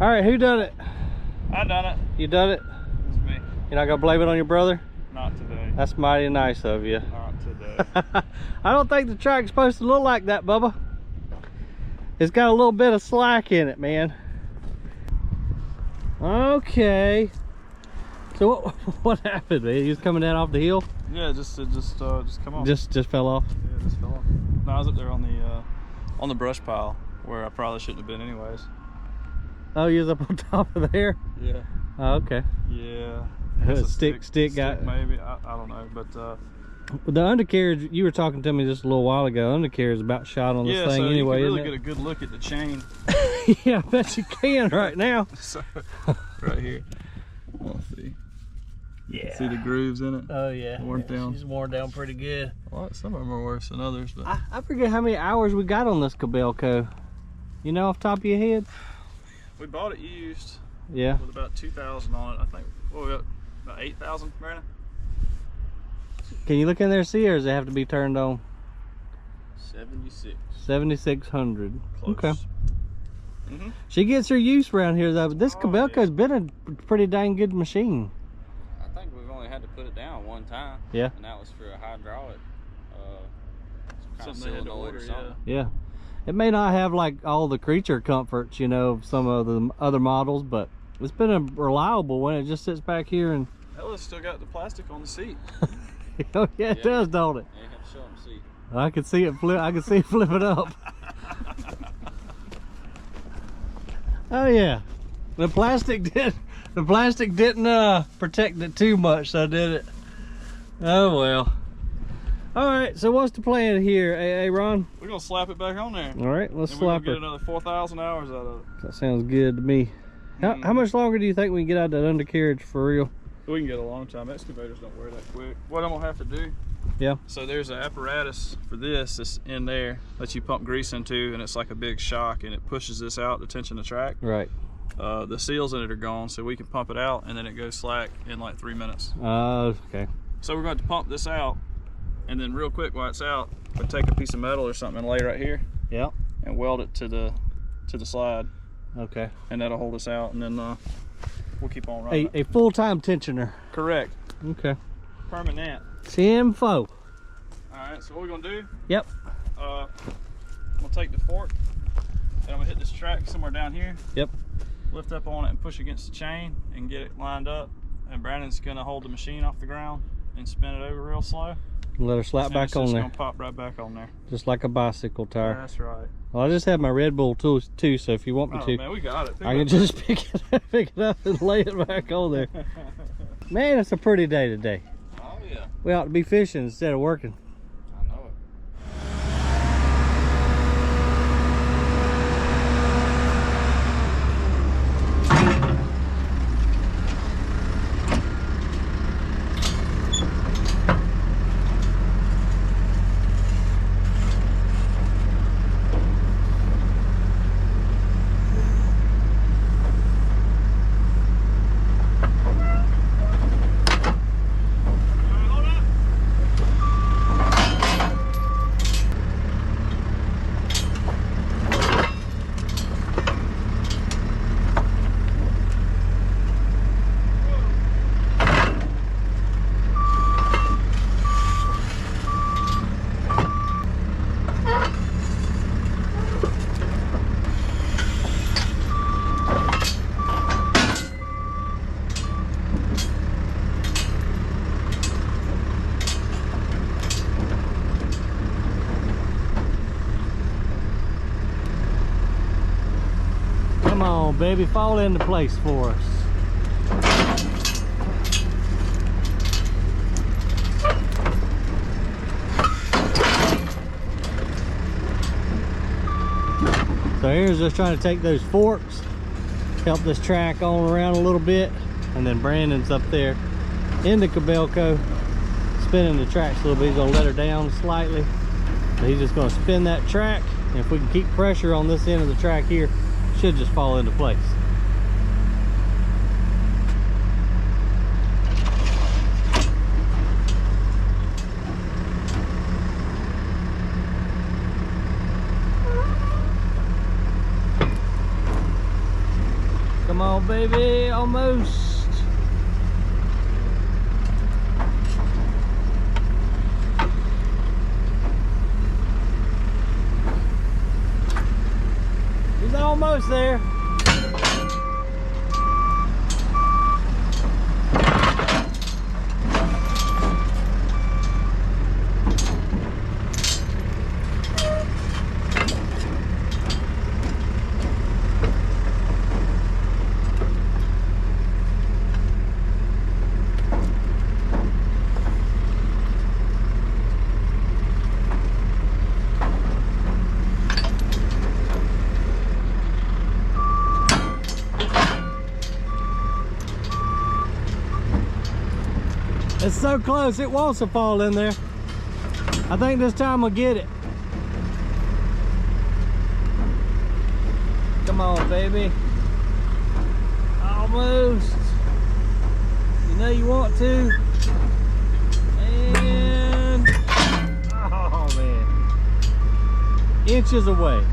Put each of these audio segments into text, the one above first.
All right, who done it? I done it. You done it? It's me. You're not gonna blame it on your brother? Not today. That's mighty nice of you. Not today. I don't think the track's supposed to look like that, Bubba. It's got a little bit of slack in it, man. Okay. So what happened, man? You was coming down off the hill? Yeah, just come off. Just fell off. Yeah, just fell off. No, I was up there on the brush pile where I probably shouldn't have been anyways. Oh, you was up on top of there? Yeah. Oh, okay. Yeah. Stick got maybe. I don't know, but the undercarriage, you were talking to me just a little while ago, undercarriage is about shot on this thing anyway. You can really get a good look at the chain. Yeah, I bet you can right now. So, right here. Let's see. Yeah. See the grooves in it? Oh yeah. Worn down. She's worn down pretty good. Well, some of them are worse than others, but I forget how many hours we got on this Cabelco. You know off the top of your head? we bought it used. Yeah. With about 2,000 on it. I think we got about 8,000, Brandon. Can you look in there and see, or does it have to be turned on? 76. 7,600. Close. Okay. She gets her use around here though. But this Cabelco's been a pretty dang good machine. I think we've only had to put it down one time. Yeah. And that was for a hydraulic. Something they had to order, Yeah. It may not have like all the creature comforts, you know, of some of the other models, but it's been a reliable one. It just sits back here and. Hell, it's still got the plastic on the seat. Oh yeah, it does, don't it? Yeah, you have to show them seat. I can see it flip. I can see it flipping up. Oh yeah, the plastic didn't protect it too much, so did it? Oh well. All right, so what's the plan here, hey Ron? We're gonna slap it back on there. All right, let's and slap we're it. gonna get another 4,000 hours out of it. That sounds good to me. How much longer do you think we can get out of that undercarriage for real? We can get a long time. Excavators don't wear that quick. What I'm gonna have to do. Yeah. So there's an apparatus for this that's in there that you pump grease into, and it's like a big shock, and it pushes this out to tension the track. Right. The seals in it are gone, so we can pump it out, and then it goes slack in like 3 minutes. Okay. So we're going to pump this out, and then real quick while it's out, we'll take a piece of metal or something and lay right here. Yeah. And weld it to the slide. Okay. And that'll hold us out, and then we'll keep on running. A full-time tensioner. Correct. Okay. Permanent. Info. All right. So what we're gonna do? Yep. I'm gonna take the fork, and I'm gonna hit this track somewhere down here. Yep. Lift up on it and push against the chain and get it lined up. And Brandon's gonna hold the machine off the ground and spin it over real slow. Let her slap back on there. It's gonna pop right back on there. Just like a bicycle tire. That's right. Well, I just have my Red Bull too, so if you want me to, man, we got it. I can just pick it up and lay it back on there. Man, it's a pretty day today. Oh yeah. We ought to be fishing instead of working. I know it. Come on, baby, fall into place for us. So here's just trying to take those forks, help this track on around a little bit, and then Brandon's up there in the Cabelco, spinning the tracks a little bit. He's gonna let her down slightly. So he's just gonna spin that track, and if we can keep pressure on this end of the track here, should just fall into place. Come on, baby, almost. He's almost there. It's so close, it wants to fall in there. I think this time we'll get it. Come on, baby. Almost. You know you want to. And, oh man. Inches away.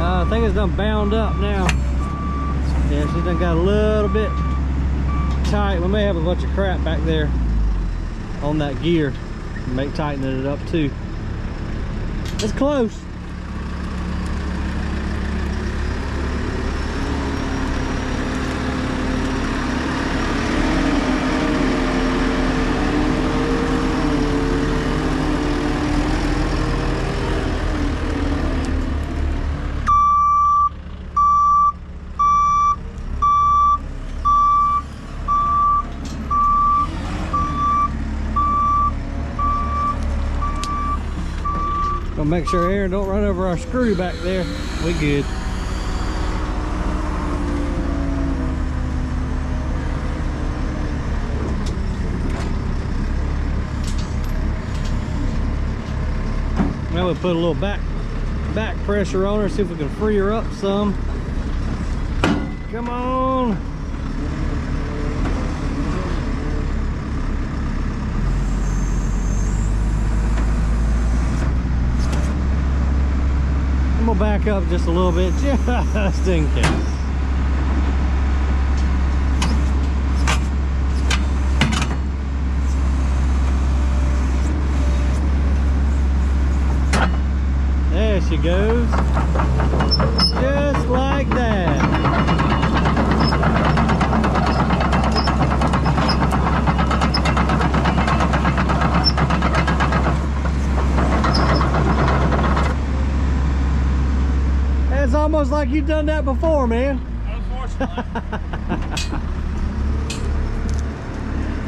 I think it's done bound up now. Yeah, she's done got a little bit tight. We may have a bunch of crap back there on that gear. Make tightening it up too. It's close. Gonna make sure Aaron don't run over our screw back there. We good. Now we'll put a little back pressure on her, see if we can free her up some. Come on. I'm gonna back up just a little bit, just in case. There she goes, just like that. It's almost like you've done that before, man. Unfortunately.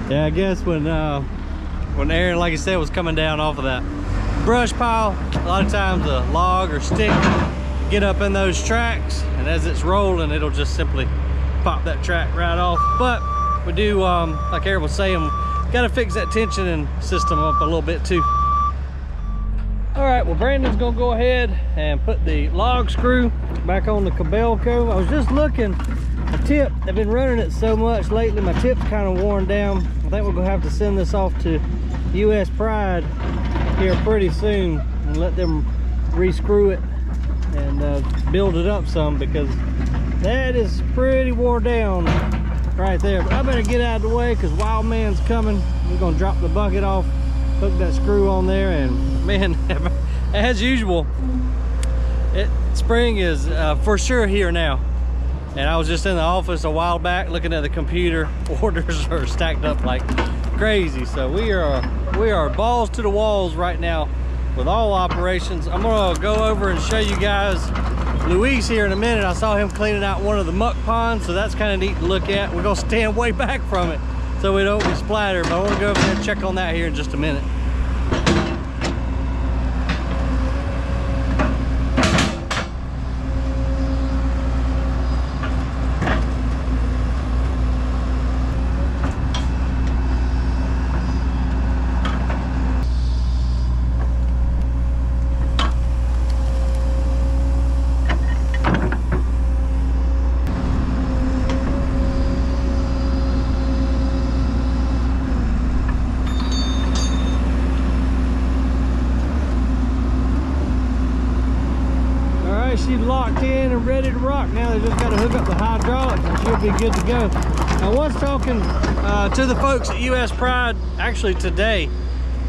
Yeah, I guess when Aaron, like I said, was coming down off of that brush pile, a lot of times a log or stick get up in those tracks, and as it's rolling, it'll just simply pop that track right off. But we do, like Aaron was saying, got to fix that tensioning system up a little bit too. All right, well, Brandon's gonna go ahead and put the log screw back on the Cabelco. I was just looking, the tip, I've been running it so much lately, my tip's kind of worn down. I think we're gonna have to send this off to US Pride here pretty soon and let them re-screw it and build it up some, because that is pretty worn down right there. But I better get out of the way because Wild Man's coming. We're gonna drop the bucket off, hook that screw on there, and man, as usual, spring is for sure here now. And I was just in the office a while back looking at the computer. Orders are stacked up like crazy, so we are balls to the walls right now with all operations. I'm gonna go over and show you guys Luis here in a minute. I saw him cleaning out one of the muck ponds, so that's kind of neat to look at. We're gonna stand way back from it so we don't be splattered, but I want to go over there and check on that here in just a minute. right, she's locked in and ready to rock. Now they just got to hook up the hydraulics and she'll be good to go. I was talking to the folks at US Pride actually today.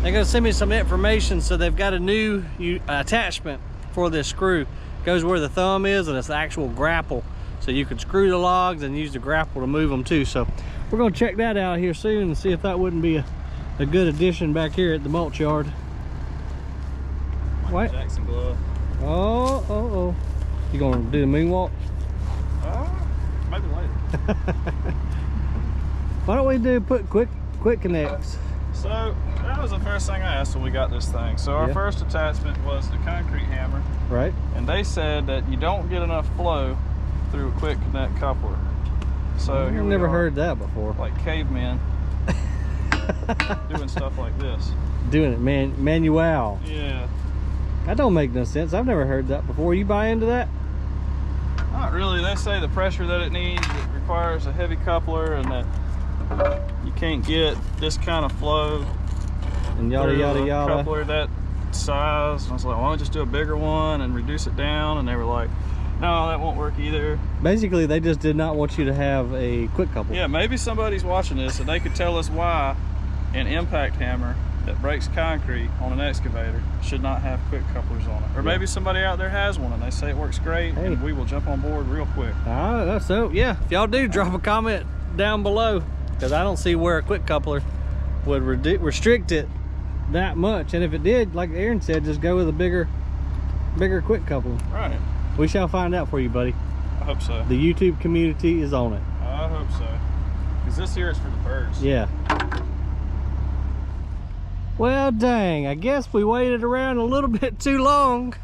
They're gonna send me some information. So they've got a new attachment for this screw. Goes where the thumb is, and it's the actual grapple. So you can screw the logs and use the grapple to move them too. So we're gonna check that out here soon and see if that wouldn't be a good addition back here at the mulch yard. Michael What? Jackson glove. Oh. You gonna do the moonwalk? Maybe later. Why don't we do quick connects? So that was the first thing I asked when we got this thing. So our first attachment was the concrete hammer. Right. And they said that you don't get enough flow through a quick connect coupler. So I've here never we are, heard that before. like cavemen doing stuff like this. Doing it manual. Yeah. That don't make no sense. I've never heard that before. You buy into that? Not really. They say the pressure that it needs, it requires a heavy coupler, and that you can't get this kind of flow And yada through yada a yada. coupler that size. And I was like, why don't we just do a bigger one and reduce it down? And they were like, no, that won't work either. Basically, they just did not want you to have a quick couple. Yeah, maybe somebody's watching this and they could tell us why an impact hammer that breaks concrete on an excavator should not have quick couplers on it. Or maybe somebody out there has one and they say it works great, and we will jump on board real quick. So yeah, if y'all do, drop a comment down below, because I don't see where a quick coupler would restrict it that much. And if it did, like Aaron said, just go with a bigger quick coupler. Right. We shall find out for you, buddy. I hope so. The YouTube community is on it. I hope so. Because this here is for the birds. Yeah. Well, dang, I guess we waited around a little bit too long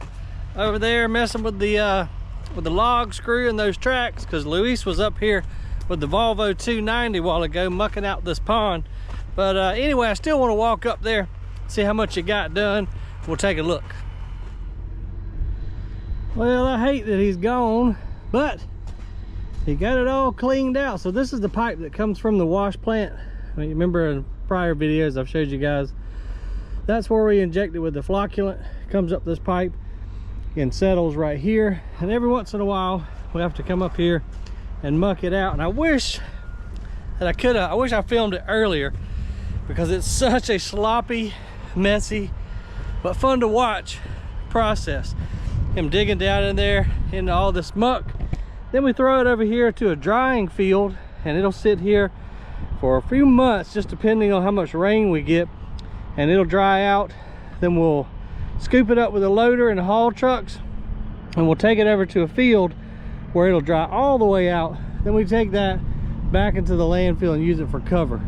over there messing with the log screw and those tracks, because Luis was up here with the Volvo 290 a while ago mucking out this pond. But anyway, I still want to walk up there, see how much it got done. We'll take a look. Well, I hate that he's gone, but he got it all cleaned out. So this is the pipe that comes from the wash plant. I mean, remember in prior videos I've showed you guys, that's where we inject it with the flocculant. It comes up this pipe and settles right here, and every once in a while we have to come up here and muck it out. And I wish that I wish I filmed it earlier, because it's such a sloppy, messy, but fun to watch process. Him digging down in there into all this muck. Then we throw it over here to a drying field, and it'll sit here for a few months, just depending on how much rain we get, and it'll dry out. Then we'll scoop it up with a loader and haul trucks, and we'll take it over to a field where it'll dry all the way out. Then we take that back into the landfill and use it for cover.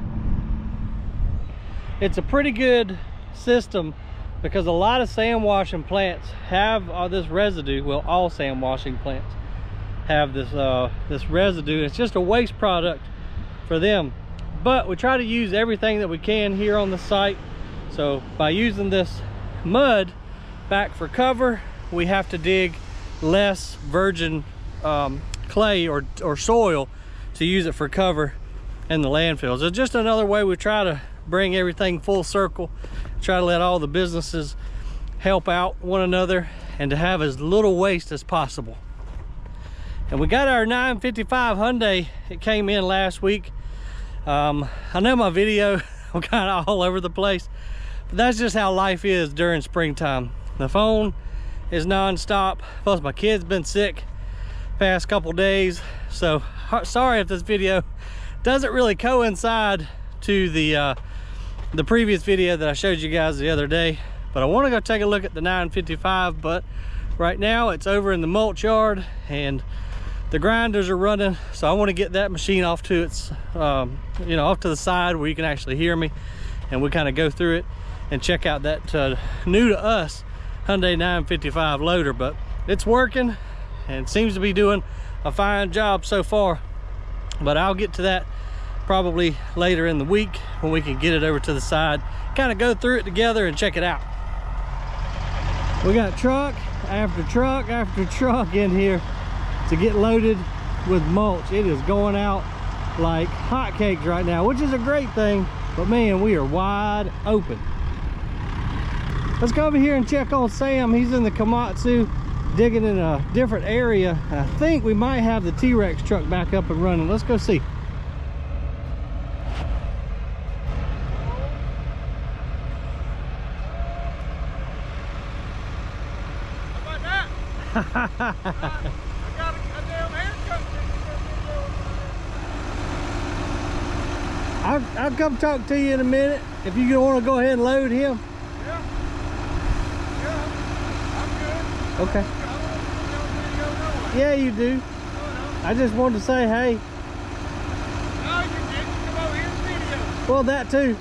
It's a pretty good system, because a lot of sand washing plants have this residue. Well, all sand washing plants have this residue. It's just a waste product for them, but we try to use everything that we can here on the site. So by using this mud back for cover, we have to dig less virgin clay or soil to use it for cover in the landfills. So just another way we try to bring everything full circle, try to let all the businesses help out one another and to have as little waste as possible. And we got our 955 Hyundai. It came in last week. I know my video, I'm kind of all over the place, but that's just how life is during springtime. The phone is non-stop, plus my kid's been sick past couple days. So sorry if this video doesn't really coincide to the previous video that I showed you guys the other day, but I want to go take a look at the 955. But right now it's over in the mulch yard and the grinders are running, so I want to get that machine off to its off to the side where you can actually hear me, and we kind of go through it and check out that new to us Hyundai 955 loader. But it's working and seems to be doing a fine job so far, but I'll get to that probably later in the week when we can get it over to the side, kind of go through it together and check it out. We got truck after truck after truck in here to get loaded with mulch. It is going out like hotcakes right now, which is a great thing, but man, we are wide open. Let's go over here and check on Sam. He's in the Komatsu digging in a different area. I think we might have the T-Rex truck back up and running. Let's go see. I got a damn haircut. I'll come talk to you in a minute if you want to go ahead and load him. Yeah. Yeah. I'm good. Okay. I don't want to Yeah, you do. no. I just wanted to say hey. No, you didn't. Come over here and video. Well, that too.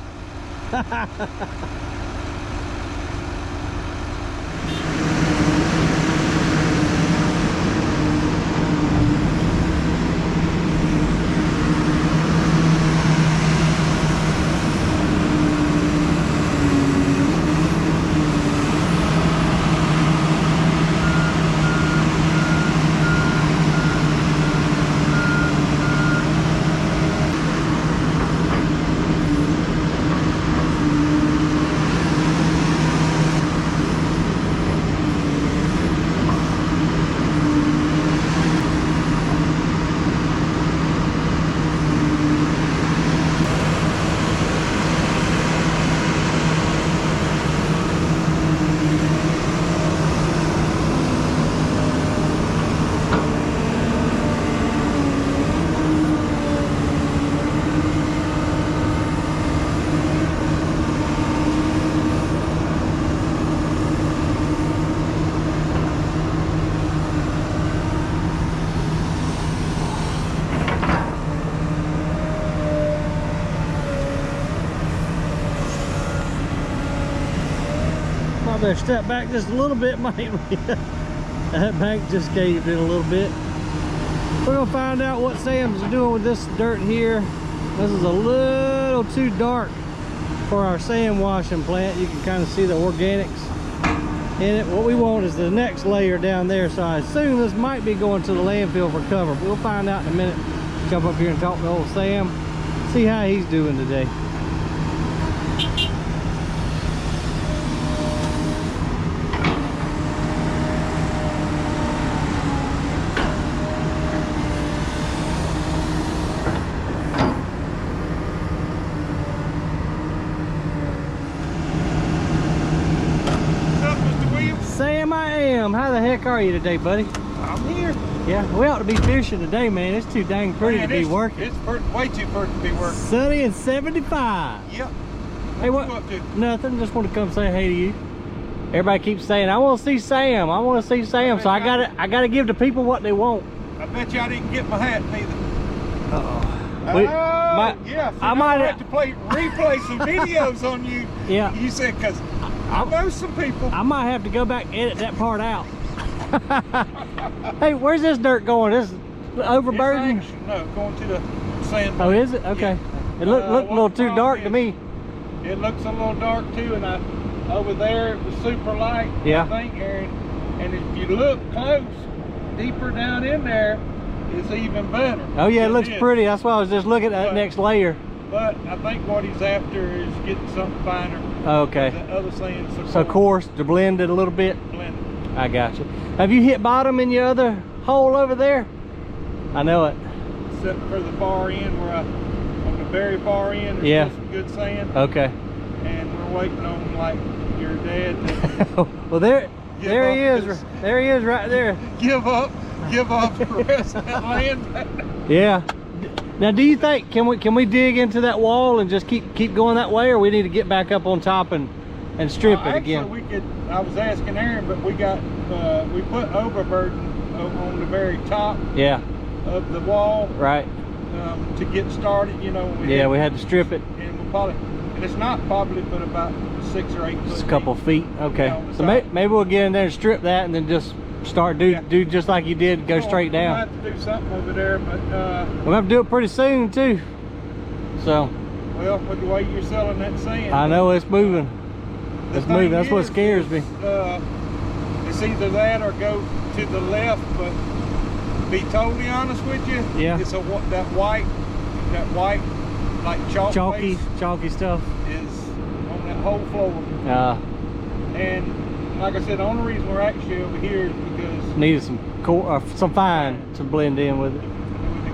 Better step back just a little bit, might we? That bank just caved in a little bit. We're gonna find out what Sam's doing with this dirt here. This is a little too dark for our sand washing plant. You can kind of see the organics in it. What we want is the next layer down there, so I assume this might be going to the landfill for cover. We'll find out in a minute. Jump up here and talk to old Sam, see how he's doing today. Sam, I am. How the heck are you today, buddy? I'm here. Yeah, we ought to be fishing today, man. It's too dang pretty to be working. It's way too pretty to be working. Sunny and 75. Yep. Hey, what? You up to? Nothing. Just want to come say hey to you. Everybody keeps saying, I want to see Sam. I want to see Sam. So I gotta give the people what they want. I bet you I didn't get my hat neither. Uh-oh. Yeah. I might have to replay some videos on you. Yeah. You said, because I know some people. I might have to go back and edit that part out. Hey, where's this dirt going? This overburden? No, going to the sand. Oh, is it? Okay. Yeah. It looked a little too dark to me. It looks a little dark too, and over there it was super light. Yeah. I think, Aaron. And if you look close, deeper down in there, it's even better. Oh yeah, it looks pretty. That's why I was just looking at that next layer. But I think what he's after is getting something finer. Okay. The other sand's So coarse to blend it a little bit. blended. I got you. Have you hit bottom in your other hole over there? I know it. Except for the far end, where on the very far end, there's some good sand. Okay. And we're waiting on like your dad to Well, there he is. There he is, right there. give up the rest of that land. Yeah. Now, do you think can we dig into that wall and just keep going that way, or we need to get back up on top and strip it again? Actually, we could. I was asking Aaron, but we put overburden on the very top. Yeah. Of the wall. Right. To get started, you know. We had to strip it. And we'll probably, and it's not probably but about 6 or 8 foot. Just a couple feet. Okay. You know, So maybe we'll get in there and strip that, and then just start do just like you did, go straight down. We'll have to do something over there, but we'll have to do it pretty soon too. So. Well, with the way you're selling that sand, I know it's moving. It's moving. That's what scares me. It's either that or go to the left, but to be totally honest with you, it's that white like chalky stuff is on that whole floor. And like I said, the only reason we're actually over here is because Needed some fine to blend in with it.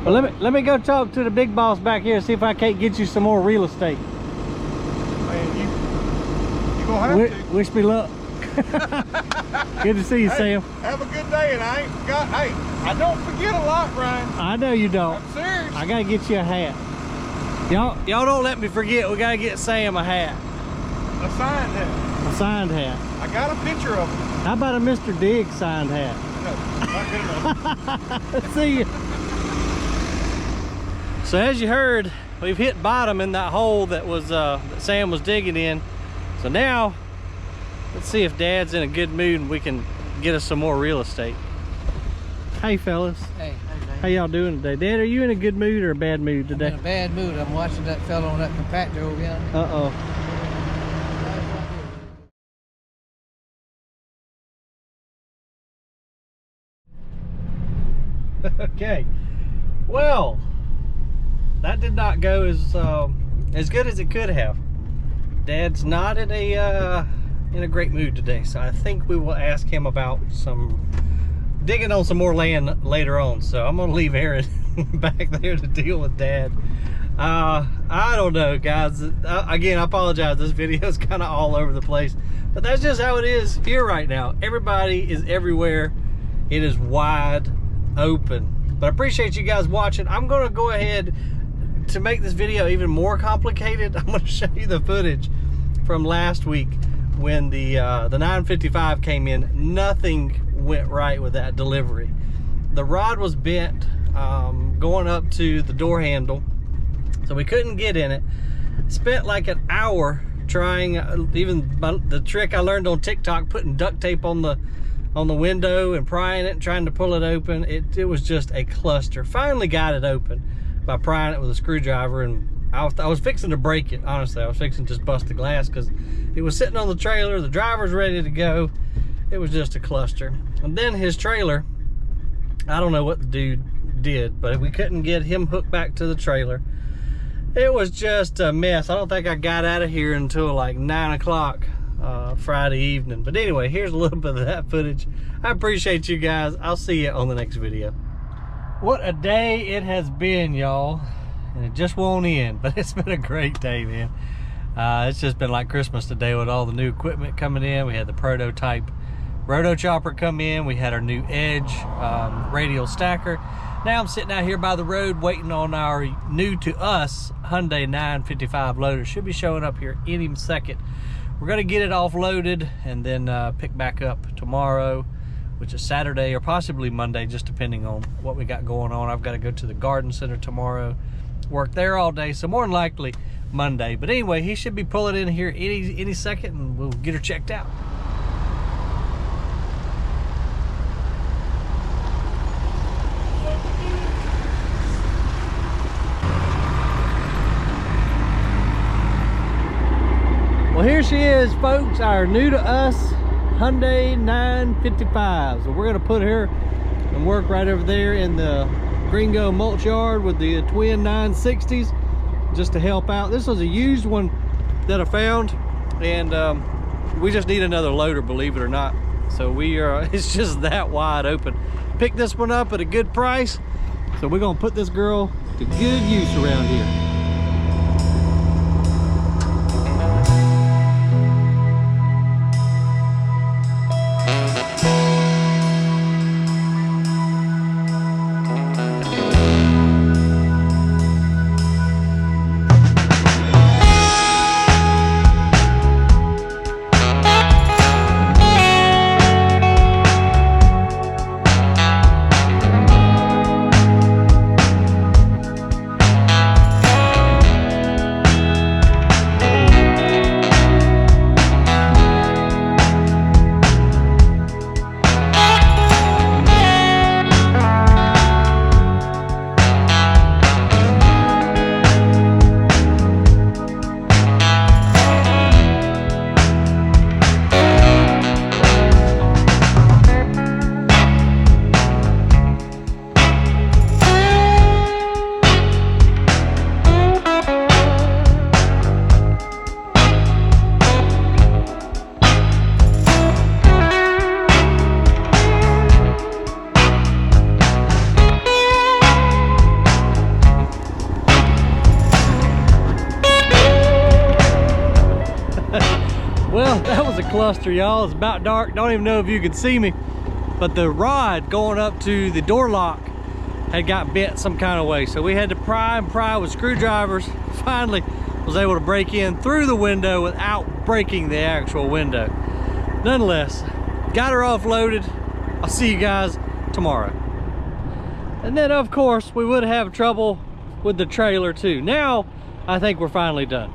But let me go talk to the big boss back here and see if I can't get you some more real estate. Man, you gonna have to. Wish me luck. Good to see you, Sam. Have a good day, and I don't forget a lot, Ryan. I know you don't. I'm serious. I gotta get you a hat. Y'all don't let me forget. We gotta get Sam a hat. A signed hat. A signed hat. I got a picture of him. How about a Mr.dig signed hat? No, not good enough. See you. So as you heard, we've hit bottom in that hole that was that Sam was digging in. So now let's see if Dad's in a good mood and we can get us some more real estate. Hey fellas. Hey, how y'all doing today? Dad, are you in a good mood or a bad mood today? I'm in a bad mood. I'm watching that fellow on that compactor over yonder. Uh-oh. Okay. Well, that did not go as good as it could have. Dad's not in a great mood today, so I think we will ask him about digging on some more land later on. So I'm gonna leave Aaron back there to deal with Dad. I don't know, guys. Again, I apologize. This video is kind of all over the place, but that's just how it is here right now. Everybody is everywhere. It is wide open. But I appreciate you guys watching. I'm gonna go ahead to make this video even more complicated. I'm gonna show you the footage from last week when the 955 came in. Nothing went right with that delivery. The rod was bent going up to the door handle, so we couldn't get in it. Spent like an hour trying, even the trick I learned on TikTok, putting duct tape on the window and prying it and trying to pull it open. It was just a cluster. Finally got it open by prying it with a screwdriver, and I was fixing to break it. Honestly, I was fixing to just bust the glass because it was sitting on the trailer. The driver's ready to go. It was just a cluster. And then his trailer, I don't know what the dude did, but we couldn't get him hooked back to the trailer. It was just a mess. I don't think I got out of here until like 9 o'clock Friday evening. But anyway, here's a little bit of that footage. I appreciate you guys. I'll see you on the next video. What a day it has been, y'all. And it just won't end, but it's been a great day, man. It's just been like Christmas today with all the new equipment coming in. We had the prototype roto chopper come in. We had our new Edge radial stacker. Now I'm sitting out here by the road waiting on our new to us Hyundai 955 loader. Should be showing up here any second. We're gonna get it offloaded and then pick back up tomorrow, which is Saturday or possibly Monday, just depending on what we got going on. I've got to go to the garden center tomorrow, work there all day, so more than likely Monday. But anyway, he should be pulling in here any second and we'll get her checked out. Well, here she is, folks, our new to us Hyundai 955. So we're gonna put her and work right over there in the Gringo mulch yard with the twin 960s just to help out. This was a used one that I found, and we just need another loader, believe it or not. So we are, it's just that wide open. Picked this one up at a good price, so we're gonna put this girl to good use around here. cluster, y'all. It's about dark. Don't even know if you can see me, but the rod going up to the door lock had got bent some kind of way. So we had to pry and pry with screwdrivers. Finally was able to break in through the window without breaking the actual window. Nonetheless, got her offloaded. I'll see you guys tomorrow. And then of course we would have trouble with the trailer too. Now I think we're finally done.